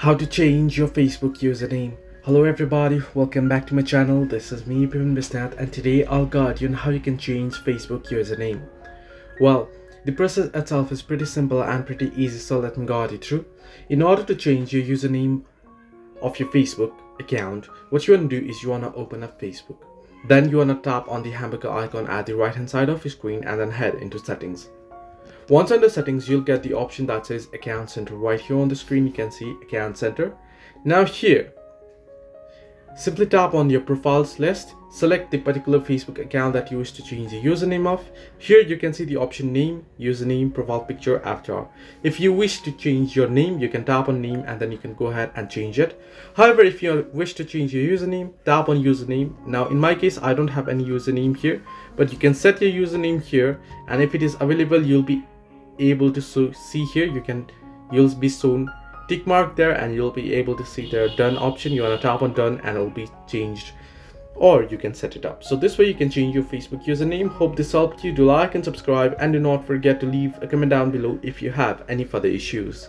How to change your Facebook username. Hello everybody, welcome back to my channel. This is me, Praveen Bisnath, and today I'll guide you on how you can change Facebook username. Well, the process itself is pretty simple and pretty easy, so let me guide you through. In order to change your username of your Facebook account, what you want to do is you want to open up Facebook. Then you want to tap on the hamburger icon at the right hand side of your screen and then head into settings. Once under settings, you'll get the option that says account center. Right here on the screen you can see account center. Now here, simply tap on your profiles list, select the particular Facebook account that you wish to change the username of. Here you can see the option name, username, profile picture, avatar. If you wish to change your name, you can tap on name and then you can go ahead and change it. However, if you wish to change your username, tap on username. Now in my case, I don't have any username here, but you can set your username here, and if it is available, you'll be able to see here. You'll be shown tick mark there, and you'll be able to see the done option. You want to tap on done and it'll be changed, or you can set it up. So this way you can change your Facebook username. Hope this helped you. Do like and subscribe, and do not forget to leave a comment down below if you have any further issues.